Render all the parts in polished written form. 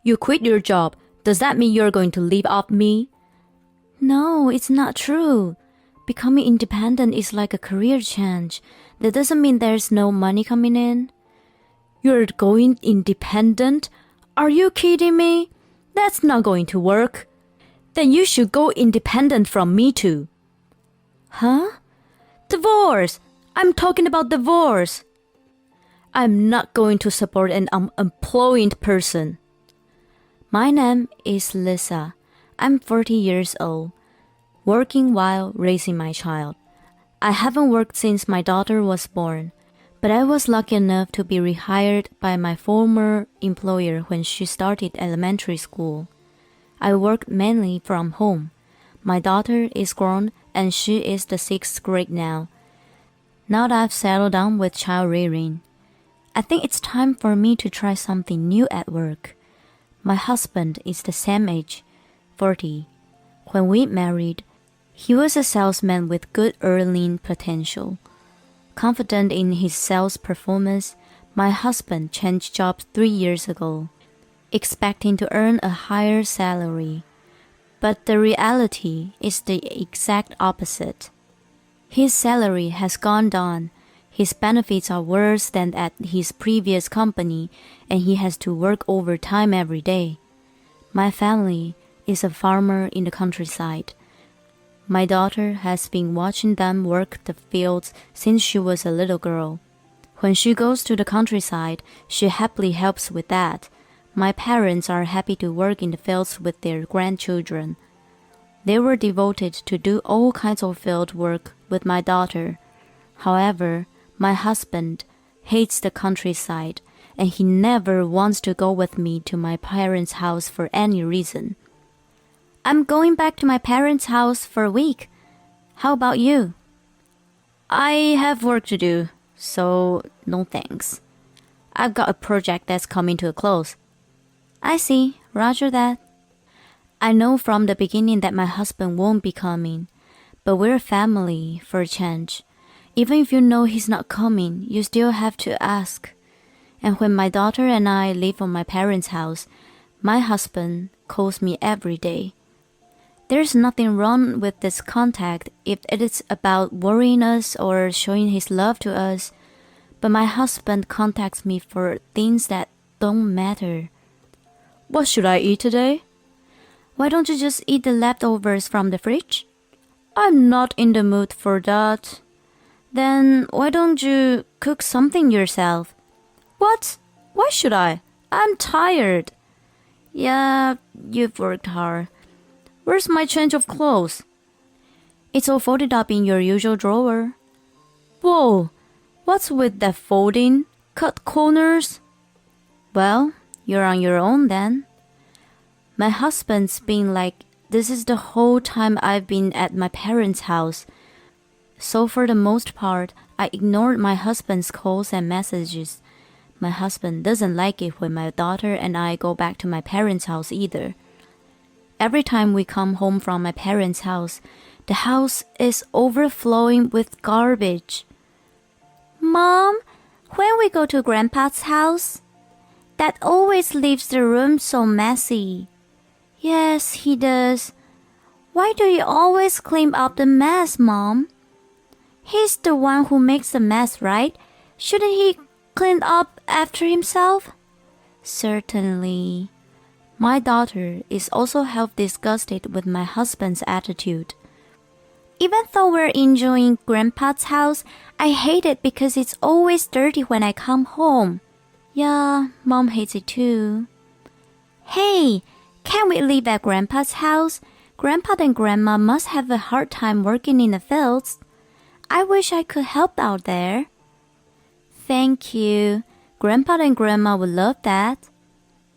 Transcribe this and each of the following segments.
You quit your job. Does that mean you're going to live off me? No, it's not true. Becoming independent is like a career change. That doesn't mean there's no money coming in. You're going independent? Are you kidding me? That's not going to work. Then you should go independent from me too. Huh? Divorce! I'm talking about divorce. I'm not going to support an unemployed person. My name is Lisa. I'm 40 years old, working while raising my child. I haven't worked since my daughter was born, but I was lucky enough to be rehired by my former employer when she started elementary school. I work mainly from home. My daughter is grown and she is the 6th grade now. Now that I've settled down with child rearing, I think it's time for me to try something new at work. My husband is the same age, 40. When we married, he was a salesman with good earning potential. Confident in his sales performance, my husband changed jobs 3 years ago, expecting to earn a higher salary. But the reality is the exact opposite. His salary has gone down, his benefits are worse than at his previous company, and he has to work overtime every day. My family is a farmer in the countryside. My daughter has been watching them work the fields since she was a little girl. When she goes to the countryside, she happily helps with that. My parents are happy to work in the fields with their grandchildren. They were devoted to do all kinds of field work with my daughter. However, my husband hates the countryside, and he never wants to go with me to my parents' house for any reason. I'm going back to my parents' house for a week. How about you? I have work to do, so no thanks. I've got a project that's coming to a close. I see. Roger that. I know from the beginning that my husband won't be coming, but we're a family for a change. Even if you know he's not coming, you still have to ask. And when my daughter and I live on my parents' house, my husband calls me every day. There's nothing wrong with this contact if it is about worrying us or showing his love to us, but my husband contacts me for things that don't matter. What should I eat today? Why don't you just eat the leftovers from the fridge? I'm not in the mood for that. Then why don't you cook something yourself? What? Why should I? I'm tired. Yeah, you've worked hard. Where's my change of clothes? It's all folded up in your usual drawer. Whoa, what's with that folding? Cut corners? Well, you're on your own then. My husband's been like this is the whole time I've been at my parents' house. So for the most part, I ignored my husband's calls and messages. My husband doesn't like it when my daughter and I go back to my parents' house either. Every time we come home from my parents' house, the house is overflowing with garbage. Mom, when we go to Grandpa's house, Dad always leaves the room so messy. Yes, he does. Why do you always clean up the mess, Mom? He's the one who makes the mess, right? Shouldn't he clean up after himself? Certainly. My daughter is also half disgusted with my husband's attitude. Even though we're enjoying Grandpa's house, I hate it because it's always dirty when I come home. Yeah, Mom hates it too. Hey, can't we live at Grandpa's house? Grandpa and Grandma must have a hard time working in the fields. I wish I could help out there. Thank you. Grandpa and Grandma would love that.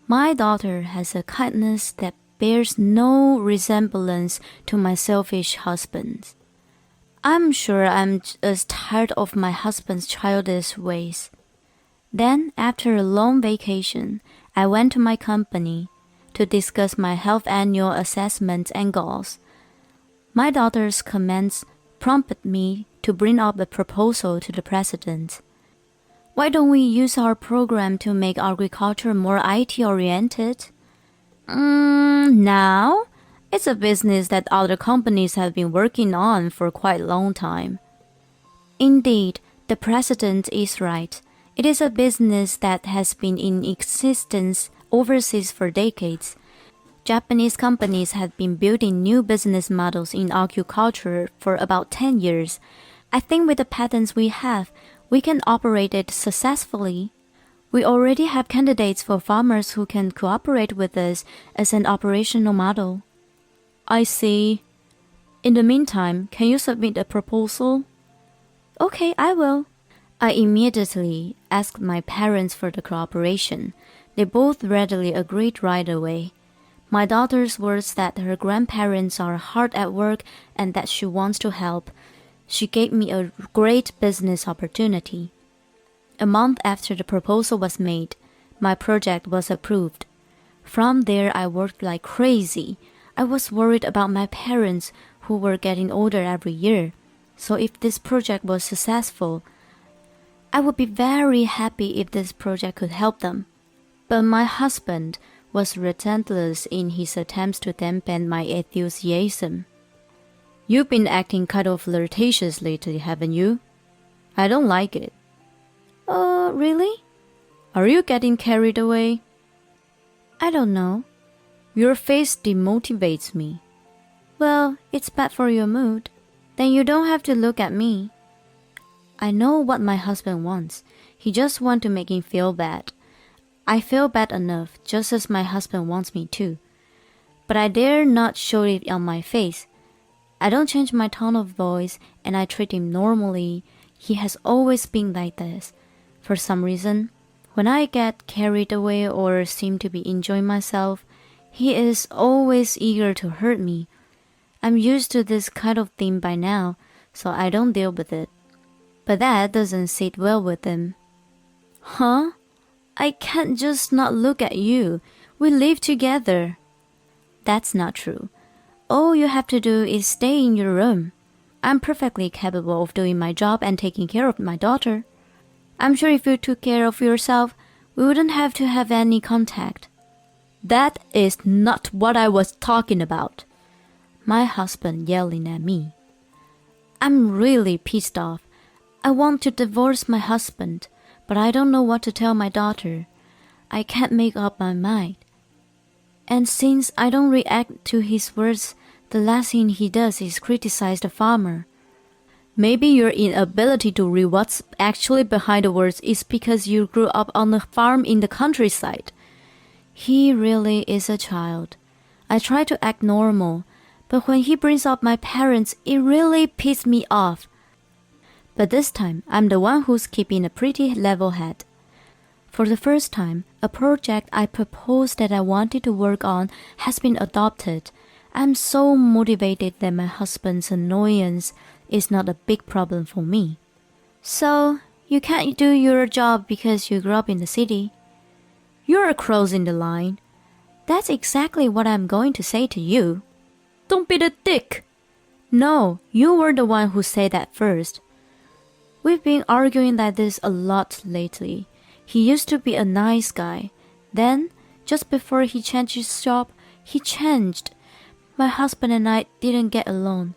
My daughter has a kindness that bears no resemblance to my selfish husband's. I'm sure I'm just tired of my husband's childish ways. Then, after a long vacation, I went to my company to discuss my health annual assessments and goals. My daughter's comments prompted me to bring up a proposal to the president. Why don't we use our program to make agriculture more IT-oriented? Now? It's a business that other companies have been working on for quite a long time. Indeed, the president is right. It is a business that has been in existence overseas for decades. Japanese companies have been building new business models in agriculture for about 10 years. I think with the patents we have, we can operate it successfully. We already have candidates for farmers who can cooperate with us as an operational model. I see. In the meantime, can you submit a proposal? Okay, I will. I immediately asked my parents for the cooperation. They both readily agreed right away. My daughter's words that her grandparents are hard at work and that she wants to help. She gave me a great business opportunity. A month after the proposal was made, my project was approved. From there, I worked like crazy. I was worried about my parents, who were getting older every year. So if this project was successful, I would be very happy if this project could help them. But my husband was relentless in his attempts to dampen my enthusiasm. You've been acting kind of flirtatious lately, haven't you? I don't like it. Really? Are you getting carried away? I don't know. Your face demotivates me. Well, it's bad for your mood. Then you don't have to look at me. I know what my husband wants. He just wants to make him feel bad. I feel bad enough, just as my husband wants me to. But I dare not show it on my face. I don't change my tone of voice, and I treat him normally. He has always been like this. For some reason, when I get carried away or seem to be enjoying myself, he is always eager to hurt me. I'm used to this kind of thing by now, so I don't deal with it. But that doesn't sit well with him. Huh? I can't just not look at you. We live together. That's not true. All you have to do is stay in your room. I'm perfectly capable of doing my job and taking care of my daughter. I'm sure if you took care of yourself, we wouldn't have to have any contact. That is not what I was talking about. My husband yelling at me. I'm really pissed off. I want to divorce my husband, but I don't know what to tell my daughter. I can't make up my mind. And since I don't react to his words, the last thing he does is criticize the farmer. Maybe your inability to read what's actually behind the words is because you grew up on a farm in the countryside. He really is a child. I try to act normal, but when he brings up my parents, it really pisses me off. But this time, I'm the one who's keeping a pretty level head. For the first time, a project I proposed that I wanted to work on has been adopted. I'm so motivated that my husband's annoyance is not a big problem for me. So, you can't do your job because you grew up in the city? You're crossing the line. That's exactly what I'm going to say to you. Don't be the dick. No, you were the one who said that first. We've been arguing like this a lot lately. He used to be a nice guy. Then, just before he changed his job, he changed. My husband and I didn't get along,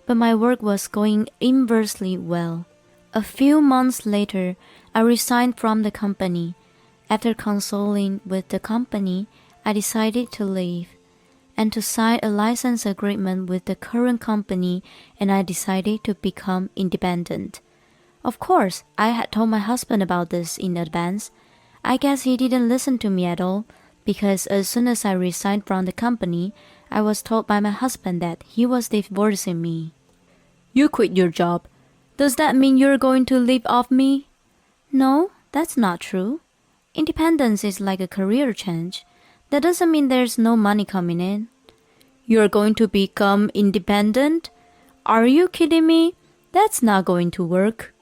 but my work was going inversely well. A few months later, I resigned from the company. After consulting with the company, I decided to leave and to sign a license agreement with the current company, and I decided to become independent. Of course, I had told my husband about this in advance. I guess he didn't listen to me at all, because as soon as I resigned from the company, I was told by my husband that he was divorcing me. You quit your job. Does that mean you're going to live off me? No, that's not true. Independence is like a career change. That doesn't mean there's no money coming in. You're going to become independent? Are you kidding me? That's not going to work.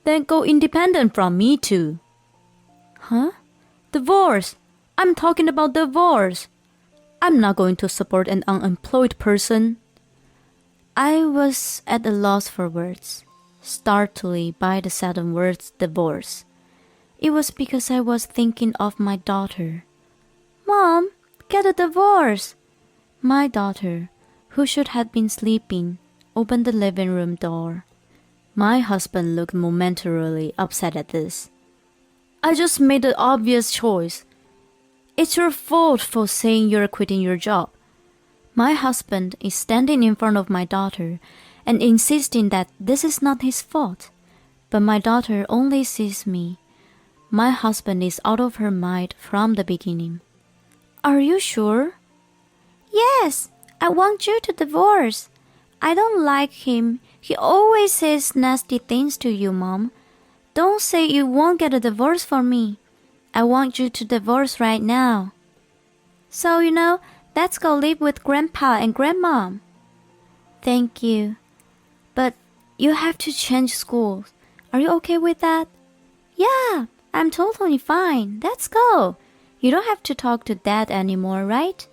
Then go independent from me too. Huh? Divorce. I'm talking about divorce. I'm not going to support an unemployed person. I was at a loss for words, startled by the sudden words divorce. It was because I was thinking of my daughter. Mom, Get a divorce. My daughter, who should have been sleeping, opened the living room door. My husband looked momentarily upset at this. I just made the obvious choice. It's your fault for saying you're quitting your job. My husband is standing in front of my daughter and insisting that this is not his fault. But my daughter only sees me. My husband is out of her mind from the beginning. Are you sure? Yes, I want you to divorce. I don't like him. He always says nasty things to you, Mom. Don't say you won't get a divorce for me. I want you to divorce right now. So, let's go live with Grandpa and Grandma. Thank you. But you have to change schools. Are you okay with that? Yeah, I'm totally fine. Let's go. You don't have to talk to Dad anymore, right?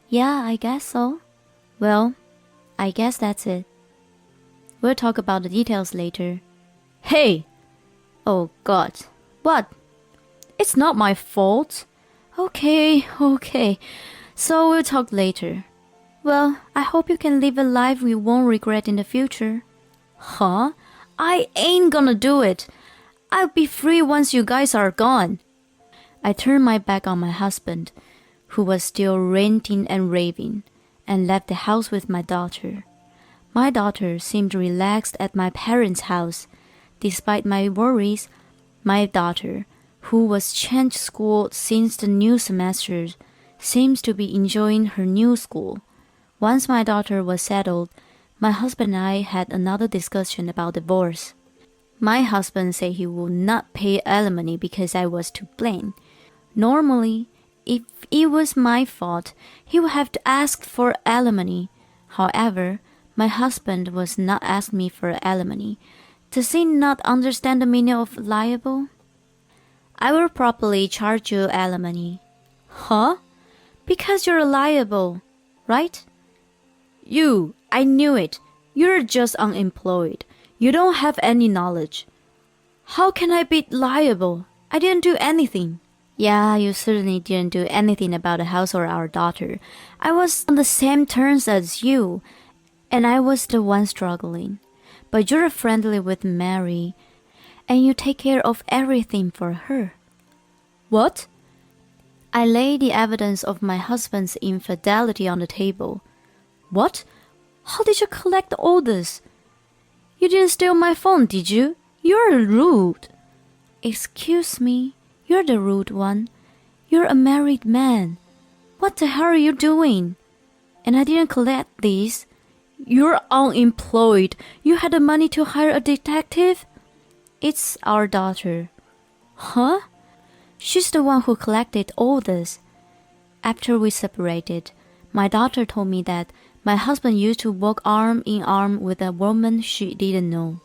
Yeah, I guess so. Well, I guess that's it. We'll talk about the details later. Hey! Oh God. What? It's not my fault. Okay. So we'll talk later. Well, I hope you can live a life you won't regret in the future. Huh? I ain't gonna do it. I'll be free once you guys are gone. I turned my back on my husband, who was still ranting and raving, and left the house with my daughter. My daughter seemed relaxed at my parents' house. Despite my worries, my daughter, who was changed school since the new semester, seems to be enjoying her new school. Once my daughter was settled, my husband and I had another discussion about divorce. My husband said he would not pay alimony because I was to blame. Normally, if it was my fault, he would have to ask for alimony. However, my husband was not asking me for alimony. Does he not understand the meaning of liable? I will properly charge you alimony. Huh? Because you're liable, right? I knew it. You're just unemployed. You don't have any knowledge. How can I be liable? I didn't do anything. Yeah, you certainly didn't do anything about the house or our daughter. I was on the same terms as you, and I was the one struggling. But you're friendly with Mary, and you take care of everything for her. What? I laid the evidence of my husband's infidelity on the table. What? How did you collect all this? You didn't steal my phone, did you? You're rude. Excuse me, you're the rude one. You're a married man. What the hell are you doing? And I didn't collect these. You're unemployed. You had the money to hire a detective? It's our daughter. Huh? She's the one who collected all this. After we separated, my daughter told me that my husband used to walk arm in arm with a woman she didn't know,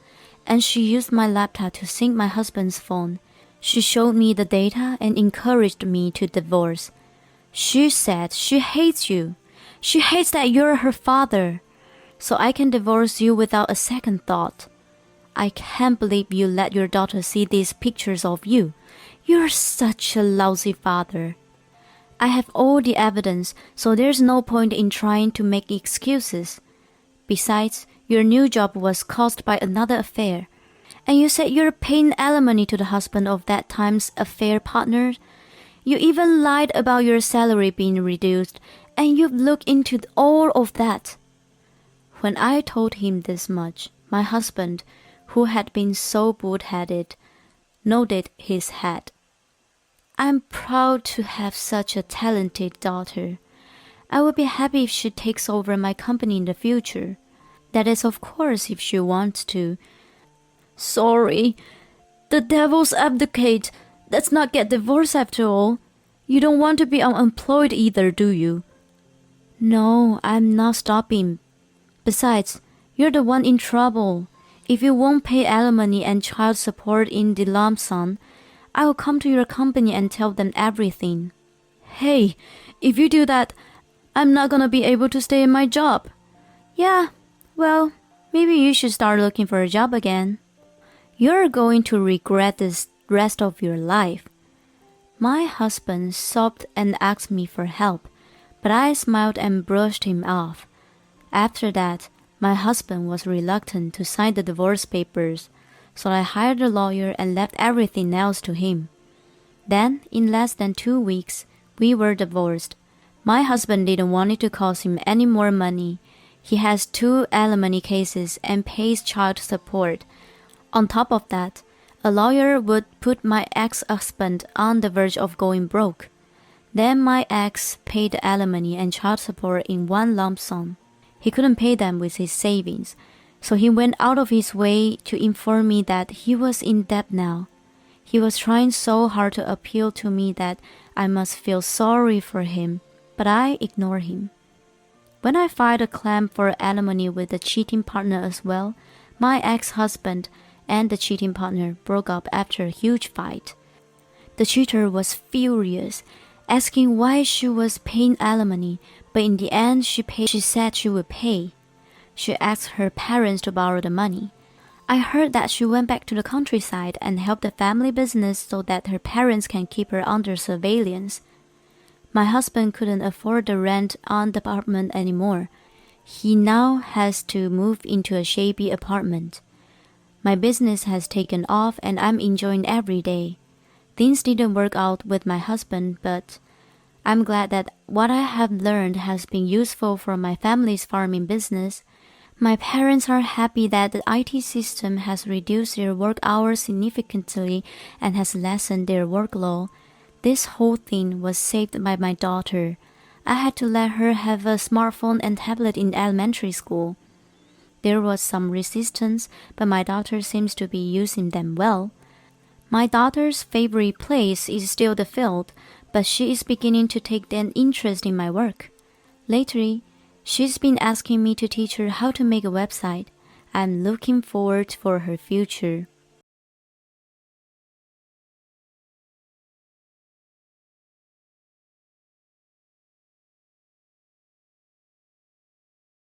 and she used my laptop to sync my husband's phone. She showed me the data and encouraged me to divorce. She said she hates you. She hates that you're her father. So I can divorce you without a second thought. I can't believe you let your daughter see these pictures of you. You're such a lousy father. I have all the evidence, so there's no point in trying to make excuses. Besides, your new job was caused by another affair. And you said you're paying alimony to the husband of that time's affair partner. You even lied about your salary being reduced, and you've looked into all of that. When I told him this much, my husband, who had been so bull-headed, nodded his head. I'm proud to have such a talented daughter. I would be happy if she takes over my company in the future. That is, of course, if she wants to. Sorry. The devil's advocate. Let's not get divorced after all. You don't want to be unemployed either, do you? No, I'm not stopping. Besides, you're the one in trouble. If you won't pay alimony and child support in the lump sum, I will come to your company and tell them everything. Hey, if you do that, I'm not gonna be able to stay in my job. Yeah, well, maybe you should start looking for a job again. You're going to regret this rest of your life. My husband sobbed and asked me for help, but I smiled and brushed him off. After that, my husband was reluctant to sign the divorce papers, so I hired a lawyer and left everything else to him. Then, in less than 2 weeks, we were divorced. My husband didn't want it to cost him any more money. He has 2 alimony cases and pays child support. On top of that, a lawyer would put my ex-husband on the verge of going broke. Then my ex paid the alimony and child support in one lump sum. He couldn't pay them with his savings, so he went out of his way to inform me that he was in debt now. He was trying so hard to appeal to me that I must feel sorry for him, but I ignored him. When I filed a claim for alimony with the cheating partner as well, my ex-husband and the cheating partner broke up after a huge fight. The cheater was furious, asking why she was paying alimony, but in the end she said she would pay. She asked her parents to borrow the money. I heard that she went back to the countryside and helped the family business so that her parents can keep her under surveillance. My husband couldn't afford the rent on the apartment anymore. He now has to move into a shabby apartment. My business has taken off and I'm enjoying every day. Things didn't work out with my husband, but I'm glad that what I have learned has been useful for my family's farming business. My parents are happy that the IT system has reduced their work hours significantly and has lessened their workload. This whole thing was saved by my daughter. I had to let her have a smartphone and tablet in elementary school. There was some resistance, but my daughter seems to be using them well. My daughter's favorite place is still the field, but she is beginning to take an interest in my work. Lately, she's been asking me to teach her how to make a website. I'm looking forward for her future.